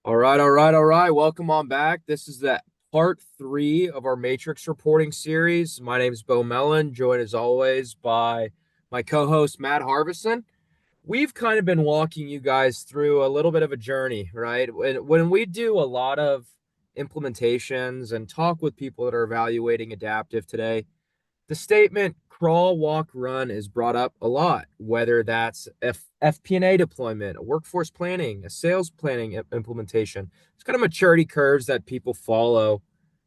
All right. Welcome on back. This is the part three of our Matrix reporting series. My name is Beau, joined as always by my co-host Matt Harbison. We've kind of been walking you guys through a little bit of a journey, right? When we do a lot of implementations and talk with people that are evaluating adaptive today, the statement crawl, walk, run is brought up a lot, whether that's FP&A deployment, a workforce planning, a sales planning implementation. It's kind of maturity curves that people follow,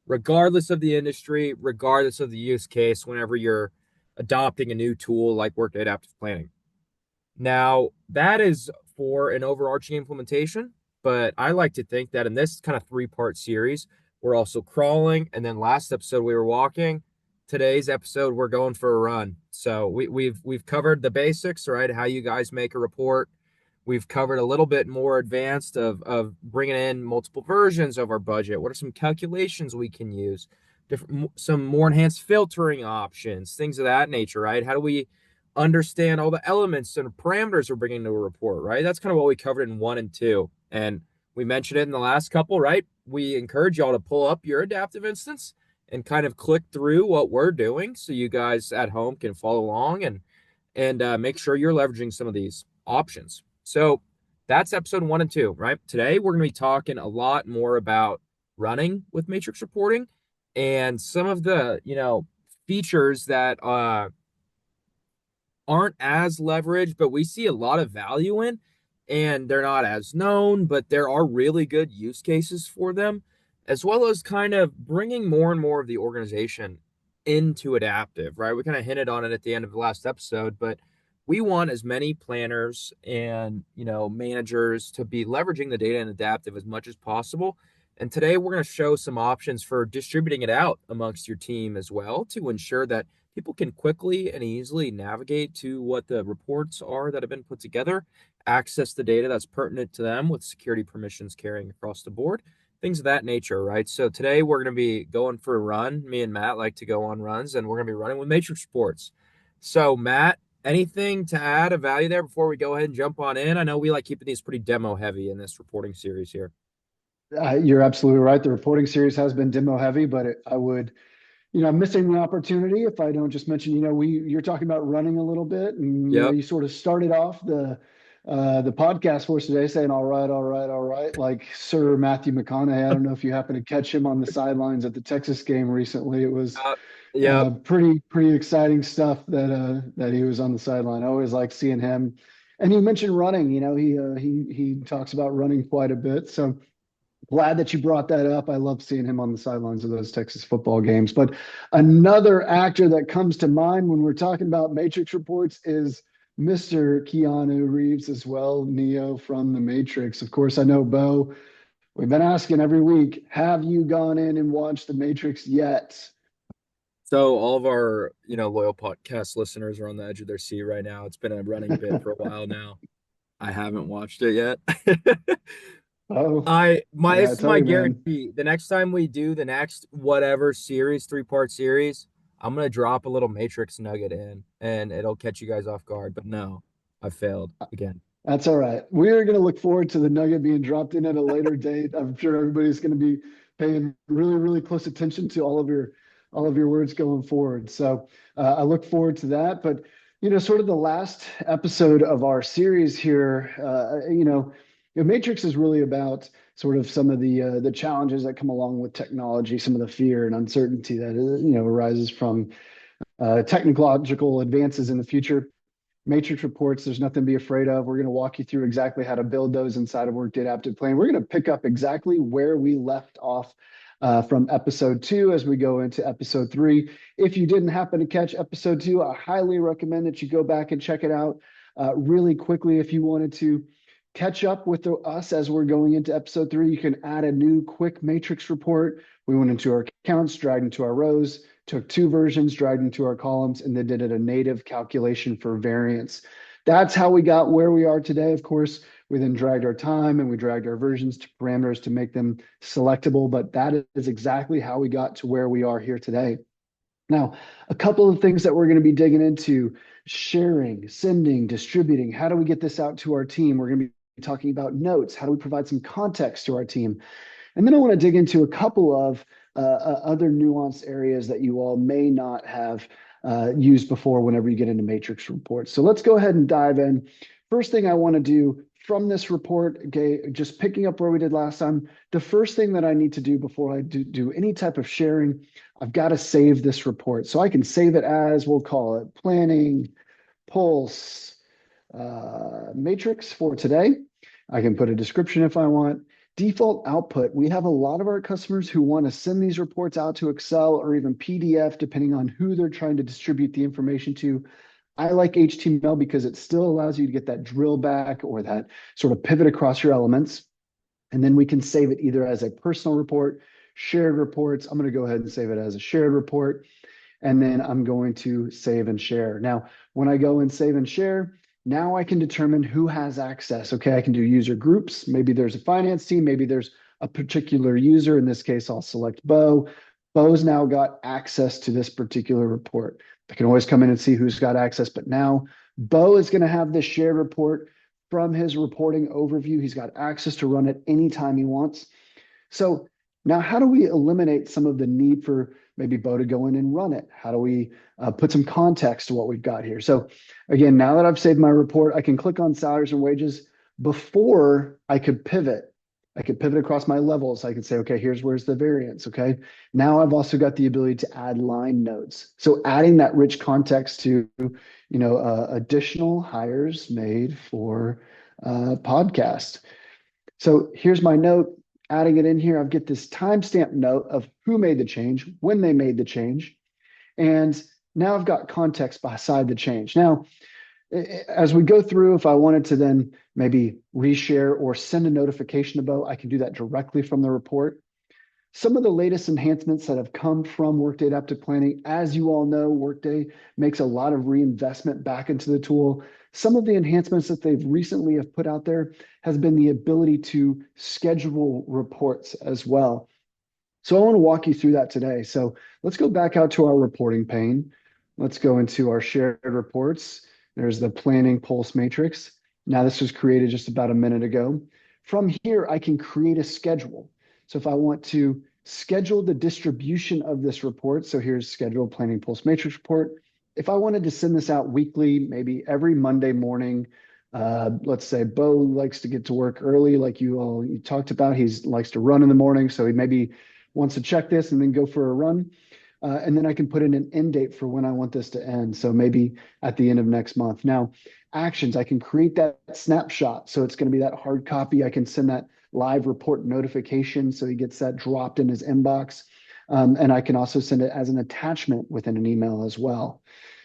regardless of the industry, regardless of the use case, whenever you're adopting a new tool like Workday Adaptive Planning. Now, that is for an overarching implementation, but I like to think that in this kind of three-part series, we're also crawling, and then last episode we were walking. Today's episode we're going for a run. So we've covered the basics, right? How you guys make a report. We've covered a little bit more advanced of bringing in multiple versions of our budget. What are some calculations we can use? Some more enhanced filtering options, things of that nature, right? How do we understand all the elements and parameters we're bringing to a report, right? That's kind of what we covered in one and two. And we mentioned it in the last couple, right? We encourage y'all to pull up your adaptive instance and kind of click through what we're doing so you guys at home can follow along and make sure you're leveraging some of these options. So that's episode one and two, right? Today we're going to be talking a lot more about running with matrix reporting and some of the, features that aren't as leveraged, but we see a lot of value in, and they're not as known, but there are really good use cases for them, as well as kind of bringing more and more of the organization into adaptive, right? We kind of hinted on it at the end of the last episode, but we want as many planners and, managers to be leveraging the data in adaptive as much as possible. And today we're going to show some options for distributing it out amongst your team as well to ensure that people can quickly and easily navigate to what the reports are that have been put together, access the data that's pertinent to them with security permissions carrying across the board, things of that nature, right? So today we're going to be going for a run. Me and Matt like to go on runs, and we're going to be running with Matrix Reports. So, Matt, anything to add of value there before we go ahead and jump on in? I know we like keeping these pretty demo heavy in this reporting series here. You're absolutely right. The reporting series has been demo heavy, but I would, I'm missing the opportunity if I don't just mention, you're talking about running a little bit, and Yep. you sort of started off the podcast for us today saying, "All right, all right, all right," like Sir Matthew McConaughey. I don't know if you happen to catch him on the sidelines at the Texas game recently. It was Uh, yep. pretty exciting stuff that he was on the sideline. I always like seeing him, and he mentioned running. He talks about running quite a bit, so. Glad that you brought that up. I love seeing him on the sidelines of those Texas football games. But another actor that comes to mind when we're talking about Matrix reports is Mr. Keanu Reeves as well, Neo from The Matrix. Of course, I know, Beau, we've been asking every week, have you gone in and watched The Matrix yet? So all of our, loyal podcast listeners are on the edge of their seat right now. It's been a running bit for a while now. I haven't watched it yet. Oh, I This gotta is tell my you, man. guarantee. The next time we do the next whatever series, three-part series, I'm gonna drop a little Matrix nugget in and it'll catch you guys off guard. But no, I failed again. That's all right. We're going to look forward to the nugget being dropped in at a later date. I'm sure everybody's going to be paying really, really close attention to all of your words going forward. So I look forward to that. But sort of the last episode of our series here, Matrix is really about sort of some of the challenges that come along with technology, some of the fear and uncertainty that arises from technological advances in the future. Matrix reports, there's nothing to be afraid of. We're going to walk you through exactly how to build those inside of Workday Adaptive Plan. We're going to pick up exactly where we left off from episode 2 as we go into episode 3. If you didn't happen to catch episode 2, I highly recommend that you go back and check it out really quickly. If you wanted to catch up with us as we're going into episode 3, you can add a new quick matrix report. We went into our accounts, dragged into our rows, took two versions, dragged into our columns, and then did a native calculation for variance. That's how we got where we are today. Of course, we then dragged our time and we dragged our versions to parameters to make them selectable, but that is exactly how we got to where we are here today. Now, a couple of things that we're going to be digging into: sharing, sending, distributing. How do we get this out to our team? We're going to be talking about notes? How do we provide some context to our team? And then I want to dig into a couple of other nuanced areas that you all may not have used before whenever you get into matrix reports. So let's go ahead and dive in. First thing I want to do from this report, okay, just picking up where we did last time, the first thing that I need to do before I do any type of sharing, I've got to save this report. So I can save it as, we'll call it planning, pulse, matrix for today. I can put a description if I want. Default output, we have a lot of our customers who want to send these reports out to Excel or even PDF, depending on who they're trying to distribute the information to. I like HTML because it still allows you to get that drill back or that sort of pivot across your elements. And then we can save it either as a personal report, shared reports. I'm going to go ahead and save it as a shared report. And then I'm going to save and share. Now, when I go and save and share, now I can determine who has access. Okay, I can do user groups. Maybe there's a finance team. Maybe there's a particular user. In this case, I'll select Beau. Beau's now got access to this particular report. I can always come in and see who's got access, but now Beau is going to have this shared report from his reporting overview. He's got access to run it anytime he wants. So now how do we eliminate some of the need for maybe Beau to go in and run it? How do we put some context to what we've got here? So again, now that I've saved my report, I can click on salaries and wages. Before I could pivot across my levels. I could say, okay, where's the variance, okay? Now I've also got the ability to add line notes. So adding that rich context to, additional hires made for podcast. So here's my note, adding it in here. I've get this timestamp note of who made the change, when they made the change. And now I've got context beside the change. Now, as we go through, if I wanted to then maybe reshare or send a notification to Beau, I can do that directly from the report. Some of the latest enhancements that have come from Workday Adaptive Planning, as you all know, Workday makes a lot of reinvestment back into the tool. Some of the enhancements that they've recently have put out there has been the ability to schedule reports as well. So I want to walk you through that today. So let's go back out to our reporting pane. Let's go into our shared reports. There's the planning pulse matrix. Now this was created just about a minute ago. From here, I can create a schedule. So if I want to schedule the distribution of this report, so here's schedule planning pulse matrix report. If I wanted to send this out weekly, maybe every Monday morning, let's say Beau likes to get to work early, like you talked about. He likes to run in the morning, so he maybe wants to check this and then go for a run. And then I can put in an end date for when I want this to end. So maybe at the end of next month. Now, actions, I can create that snapshot. So it's going to be that hard copy. I can send that live report notification so he gets that dropped in his inbox. And I can also send it as an attachment within an email as well.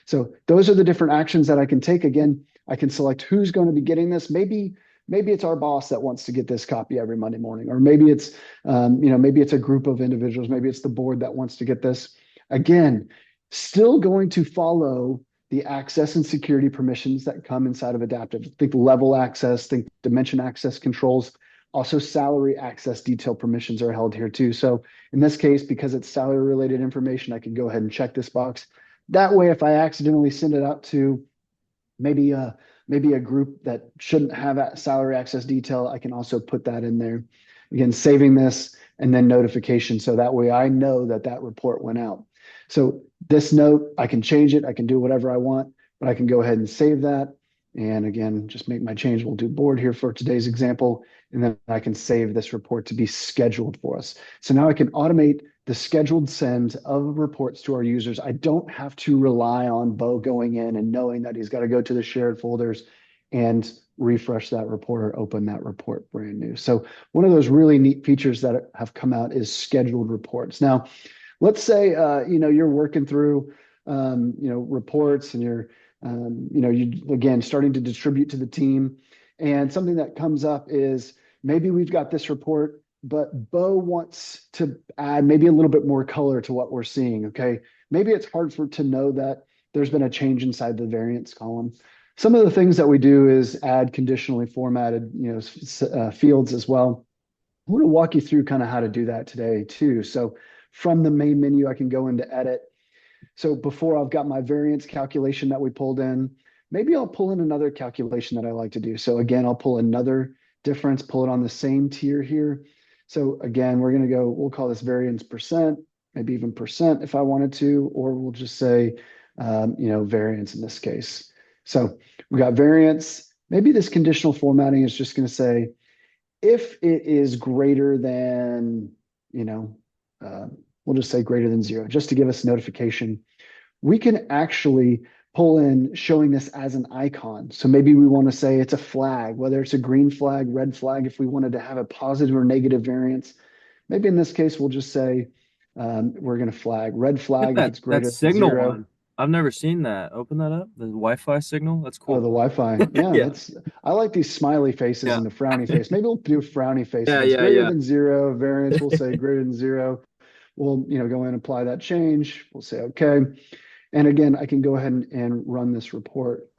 So those are the different actions that I can take. Again, I can select who's going to be getting this. Maybe it's our boss that wants to get this copy every Monday morning, or maybe it's maybe it's a group of individuals. Maybe it's the board that wants to get this. Again, still going to follow the access and security permissions that come inside of Adaptive. Think level access, think dimension access controls. Also, salary access detail permissions are held here too. So in this case, because it's salary related information, I can go ahead and check this box. That way, if I accidentally send it out to maybe a group that shouldn't have that salary access detail, I can also put that in there. Again, saving this and then notification. So that way I know that that report went out. So this note, I can change it. I can do whatever I want, but I can go ahead and save that. And again, just make my change. We'll do board here for today's example. And then I can save this report to be scheduled for us. So now I can automate the scheduled send of reports to our users. I don't have to rely on Beau going in and knowing that he's got to go to the shared folders and refresh that report or open that report brand new. So one of those really neat features that have come out is scheduled reports. Now, let's say you're working through reports and you're you again starting to distribute to the team, and something that comes up is maybe we've got this report, but Beau wants to add maybe a little bit more color to what we're seeing. Okay, maybe it's hard to know that there's been a change inside the variance column. Some of the things that we do is add conditionally formatted fields as well. I want to walk you through kind of how to do that today too. So from the main menu, I can go into edit. So before I've got my variance calculation that we pulled in, maybe I'll pull in another calculation that I like to do. So again, I'll pull another difference, pull it on the same tier here. So again, we're going to go, we'll call this variance percent, maybe even percent if I wanted to, or we'll just say, variance in this case. So we got variance. Maybe this conditional formatting is just going to say, if it is greater than, you know, uh, we'll just say greater than 0, just to give us notification. We can actually pull in showing this as an icon. So maybe we want to say it's a flag, whether it's a green flag, red flag, if we wanted to have a positive or negative variance. Maybe in this case, we'll just say we're going to flag red Get flag if that it's that greater than signal 0. one. I've never seen that. Open that up. The Wi-Fi signal. That's Oh, cool. the Wi-Fi. Yeah, Yeah. that's I like these smiley faces Yeah. and the frowny face. Maybe we'll do frowny face. If Yeah, it's yeah, greater yeah. than 0, variance, we'll say greater than 0. We'll, go in and apply that change. We'll say okay. And again, I can go ahead and run this report.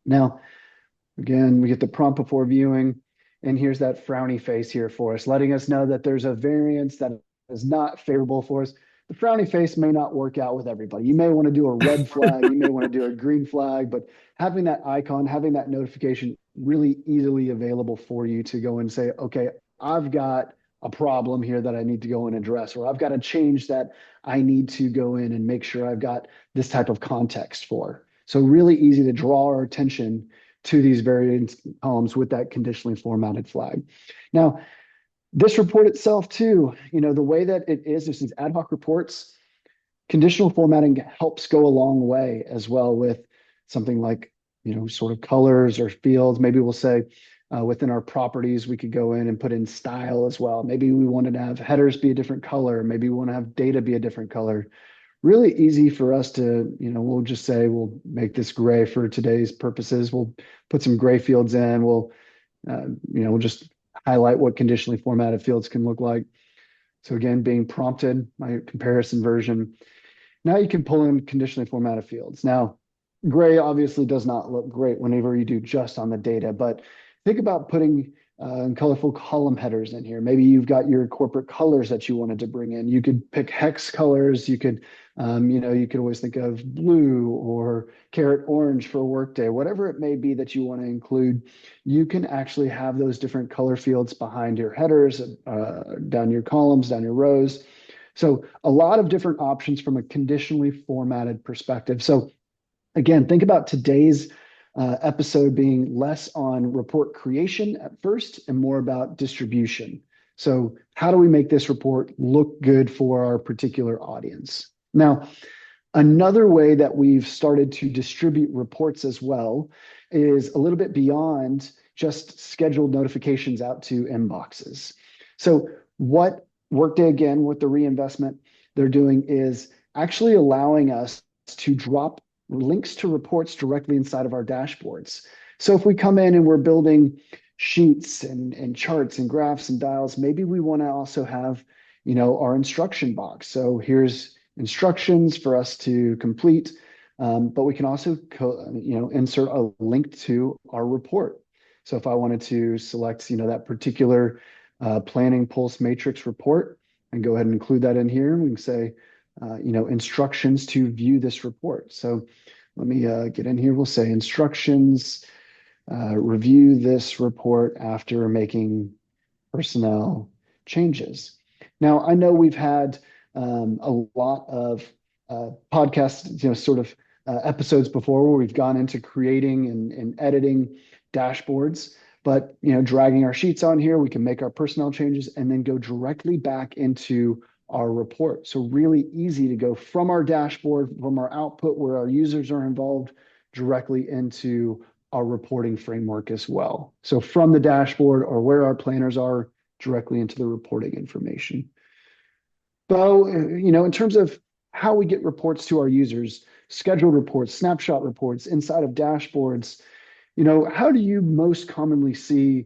Now, again, we get the prompt before viewing, and here's that frowny face here for us, letting us know that there's a variance that is not favorable for us. The frowny face may not work out with everybody. You may want to do a red flag, you may want to do a green flag, but having that icon, having that notification really easily available for you to go and say, okay, I've got a problem here that I need to go and address, or I've got a change that I need to go in and make sure I've got this type of context for. So really easy to draw our attention to these variance columns with that conditionally formatted flag. Now, this report itself too, the way that it is, there's these ad hoc reports, conditional formatting helps go a long way as well with something like, sort of colors or fields. Maybe we'll say within our properties, we could go in and put in style as well. Maybe we wanted to have headers be a different color. Maybe we want to have data be a different color. Really easy for us to, we'll just say we'll make this gray for today's purposes. We'll put some gray fields in. We'll just highlight what conditionally formatted fields can look like. So again, being prompted, my comparison version. Now you can pull in conditionally formatted fields. Now, gray obviously does not look great whenever you do just on the data, but think about putting colorful column headers in here. Maybe you've got your corporate colors that you wanted to bring in. You could pick hex colors. You could, you could always think of blue or carrot orange for Workday, whatever it may be that you want to include. You can actually have those different color fields behind your headers, down your columns, down your rows. So a lot of different options from a conditionally formatted perspective. So again, think about today's episode being less on report creation at first and more about distribution. So how do we make this report look good for our particular audience? Now, another way that we've started to distribute reports as well is a little bit beyond just scheduled notifications out to inboxes. So what Workday, again, with the reinvestment they're doing is actually allowing us to drop links to reports directly inside of our dashboards. So if we come in and we're building sheets and charts and graphs and dials, maybe we want to also have, our instruction box. So here's instructions for us to complete, but we can also insert a link to our report. So if I wanted to select that particular planning pulse matrix report and go ahead and include that in here, we can say instructions to view this report. So let me get in here. We'll say instructions, review this report after making personnel changes. Now, I know we've had a lot of podcasts, sort of episodes before where we've gone into creating and editing dashboards, but dragging our sheets on here, we can make our personnel changes and then go directly back into our report. So really easy to go from our dashboard, from our output where our users are involved, directly into our reporting framework as well. So from the dashboard or where our planners are, directly into the reporting information. Beau, in terms of how we get reports to our users, scheduled reports, snapshot reports inside of dashboards, how do you most commonly see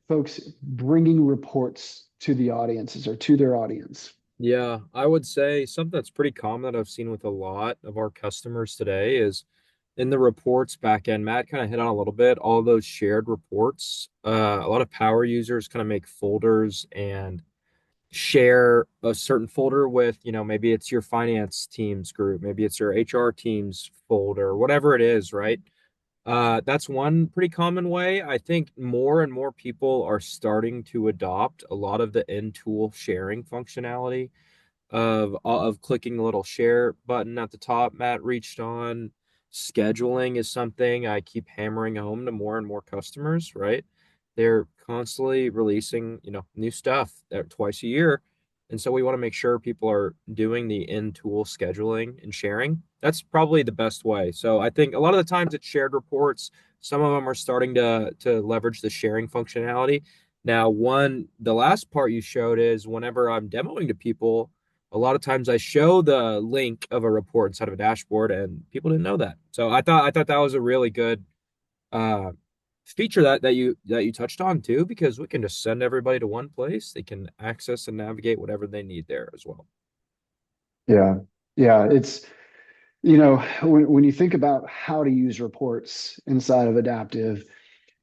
folks bringing reports to the audiences or to their audience? Yeah, I would say something that's pretty common that I've seen with a lot of our customers today is in the reports back end. Matt kind of hit on a little bit, all those shared reports. A lot of power users kind of make folders and share a certain folder with, maybe it's your finance team's group, maybe it's your HR team's folder, whatever it is, right? That's one pretty common way. I think more and more people are starting to adopt a lot of the in-tool sharing functionality of clicking the little share button at the top Matt reached on. Scheduling is something I keep hammering home to more and more customers, right? They're constantly releasing, new stuff twice a year. And so we want to make sure people are doing the in-tool scheduling and sharing. That's probably the best way. So I think a lot of the times it's shared reports. Some of them are starting to leverage the sharing functionality. Now, the last part you showed is whenever I'm demoing to people, a lot of times I show the link of a report inside of a dashboard, and people didn't know that. So I thought that was a really good uh, feature that you touched on too, because we can just send everybody to one place. They can access and navigate whatever they need there as well. Yeah. Yeah. When you think about how to use reports inside of Adaptive,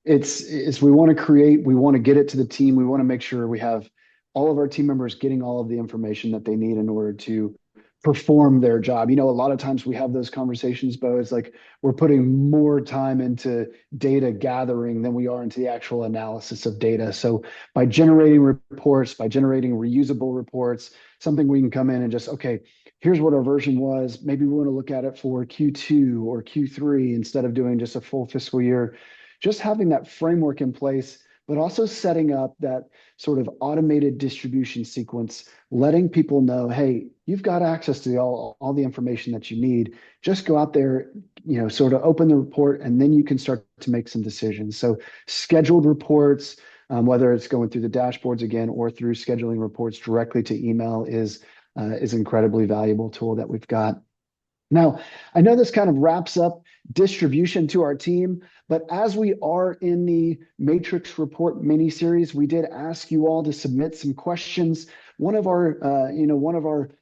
it's we want to create, we want to get it to the team. We want to make sure we have all of our team members getting all of the information that they need in order to perform their job. A lot of times we have those conversations, Bo. It's like we're putting more time into data gathering than we are into the actual analysis of data. So by generating reports, by generating reusable reports, something we can come in and just, okay, here's what our version was. Maybe we want to look at it for Q2 or Q3 instead of doing just a full fiscal year. Just having that framework in place, but also setting up that sort of automated distribution sequence, letting people know, hey, you've got access to all the information that you need. Just go out there, sort of open the report, and then you can start to make some decisions. So scheduled reports, whether it's going through the dashboards again or through scheduling reports directly to email is an incredibly valuable tool that we've got. Now, I know this kind of wraps up distribution to our team, but as we are in the Matrix Report mini series, we did ask you all to submit some questions. One of our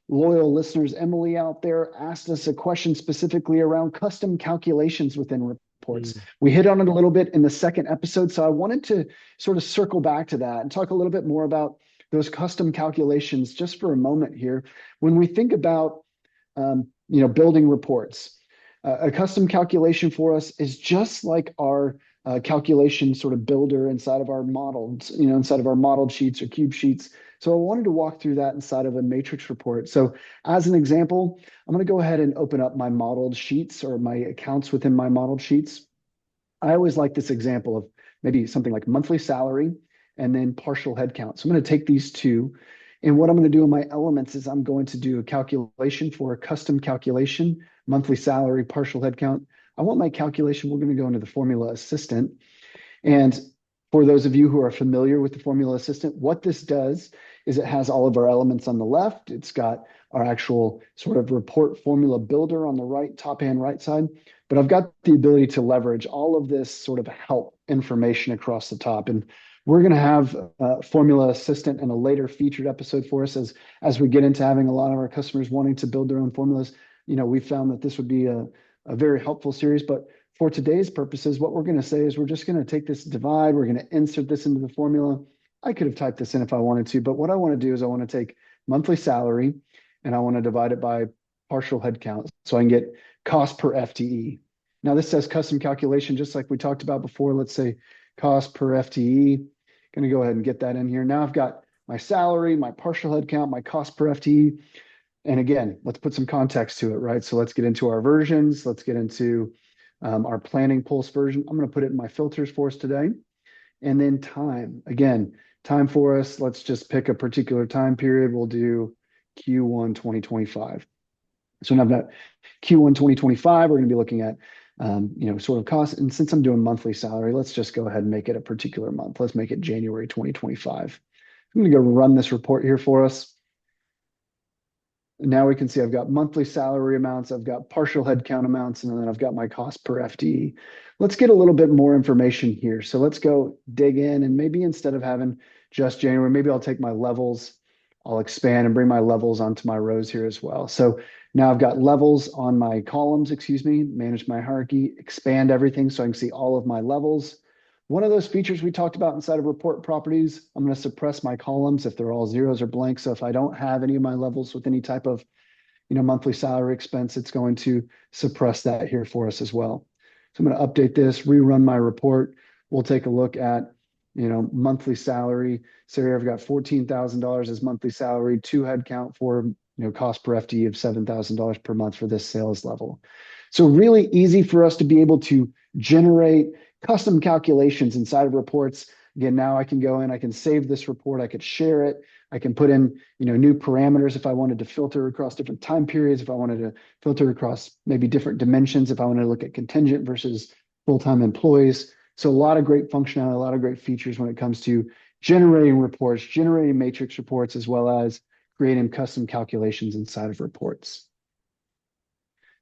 loyal listeners, Emily out there, asked us a question specifically around custom calculations within reports. Mm. We hit on it a little bit in the second episode, so I wanted to sort of circle back to that and talk a little bit more about those custom calculations just for a moment here. When we think about building reports. A custom calculation for us is just like our calculation sort of builder inside of our models, inside of our modeled sheets or cube sheets. So I wanted to walk through that inside of a matrix report. So as an example, I'm going to go ahead and open up my modeled sheets or my accounts within my modeled sheets. I always like this example of maybe something like monthly salary and then partial headcount. So I'm going to take these two, and what I'm going to do in my elements is I'm going to do a calculation for a custom calculation, monthly salary, partial headcount. I want my calculation, we're going to go into the formula assistant. And for those of you who are familiar with the formula assistant, what this does is it has all of our elements on the left. It's got our actual sort of report formula builder on the right, top hand right side. But I've got the ability to leverage all of this sort of help information across the top. And we're going to have Formula Assistant in a later featured episode for us as we get into having a lot of our customers wanting to build their own formulas. We found that this would be a very helpful series. But for today's purposes, what we're going to say is we're just going to take this divide. We're going to insert this into the formula. I could have typed this in if I wanted to, but what I want to do is I want to take monthly salary and I want to divide it by partial headcount so I can get cost per FTE. Now this says custom calculation, just like we talked about before. Let's say cost per FTE. Going to go ahead and get that in here. Now I've got my salary, my partial headcount, my cost per FTE. And again, let's put some context to it, right? So let's get into our versions. Let's get into our planning pulse version. I'm going to put it in my filters for us today. And then time. Again, time for us. Let's just pick a particular time period. We'll do Q1 2025. So now I've got Q1 2025. We're going to be looking at sort of cost. And since I'm doing monthly salary, let's just go ahead and make it a particular month. Let's make it January 2025. I'm going to go run this report here for us. Now we can see I've got monthly salary amounts, I've got partial headcount amounts, and then I've got my cost per FTE. Let's get a little bit more information here. So let's go dig in, and maybe instead of having just January, maybe I'll take my levels, I'll expand and bring my levels onto my rows here as well. So now I've got levels on my columns, manage my hierarchy, expand everything so I can see all of my levels. One of those features we talked about inside of report properties, I'm going to suppress my columns if they're all zeros or blank. So if I don't have any of my levels with any type of monthly salary expense, it's going to suppress that here for us as well. So I'm going to update this, rerun my report. We'll take a look at, monthly salary. So here I've got $14,000 as monthly salary, two headcount for, cost per FTE of $7,000 per month for this sales level. So really easy for us to be able to generate custom calculations inside of reports. Again, now I can go in, I can save this report, I could share it. I can put in, new parameters if I wanted to filter across different time periods, if I wanted to filter across maybe different dimensions, if I wanted to look at contingent versus full-time employees. So a lot of great functionality, a lot of great features when it comes to generating reports, generating matrix reports, as well as creating custom calculations inside of reports.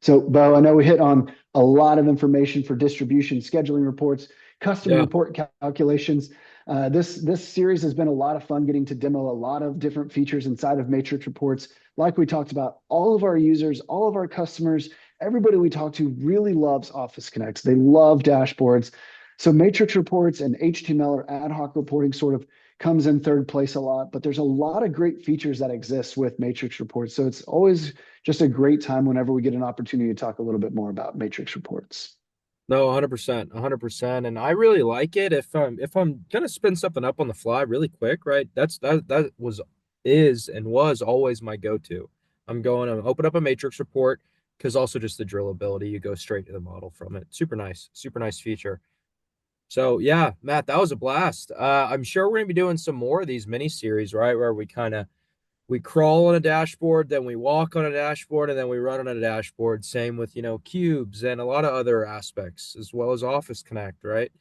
So, Beau, I know we hit on a lot of information for distribution, scheduling reports, custom Yeah. report calculations. This series has been a lot of fun getting to demo a lot of different features inside of Matrix reports. Like we talked about, all of our users, all of our customers, everybody we talk to really loves Office Connects. They love dashboards. So Matrix reports and HTML or ad hoc reporting sort of comes in third place a lot, but there's a lot of great features that exist with Matrix reports. So it's always just a great time whenever we get an opportunity to talk a little bit more about Matrix reports. No, 100%, 100%. And I really like it if I'm gonna spin something up on the fly really quick, right? That was is and was always my go-to. I'm going to open up a matrix report because also just the drill ability, you go straight to the model from it. Super nice feature. So yeah, Matt, that was a blast. I'm sure we're gonna be doing some more of these mini series, right? Where we crawl on a dashboard, then we walk on a dashboard, and then we run on a dashboard. Same with, cubes and a lot of other aspects, as well as Office Connect, right?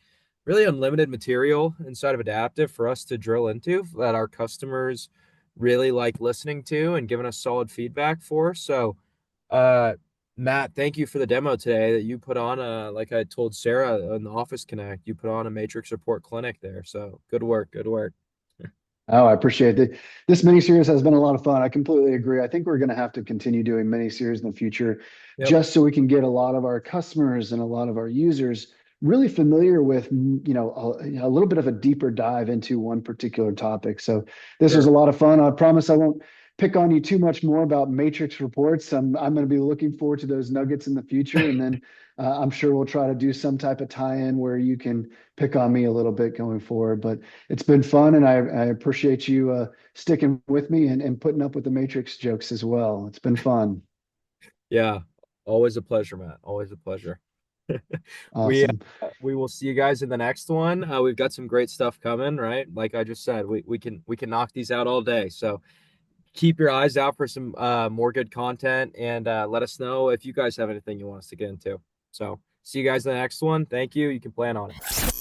Really unlimited material inside of Adaptive for us to drill into that our customers really like listening to and giving us solid feedback for. So, uh, Matt, thank you for the demo today that you put on. Like I told Sarah on the Office Connect, you put on a Matrix Report clinic there. So good work, good work. Oh, I appreciate it. This mini series has been a lot of fun. I completely agree. I think we're going to have to continue doing mini series in the future Yep. just so we can get a lot of our customers and a lot of our users really familiar with, a little bit of a deeper dive into one particular topic. So this was Sure. a lot of fun. I promise I won't pick on you too much more about matrix reports. I'm going to be looking forward to those nuggets in the future. And then I'm sure we'll try to do some type of tie-in where you can pick on me a little bit going forward. But it's been fun, and I appreciate you sticking with me and putting up with the Matrix jokes as well. It's been fun. Yeah. Always a pleasure, Matt. Always a pleasure. We Awesome. we will see you guys in the next one. We've got some great stuff coming, right? Like I just said, we can knock these out all day. So keep your eyes out for some more good content and let us know if you guys have anything you want us to get into. So see you guys in the next one. Thank you. You can plan on it.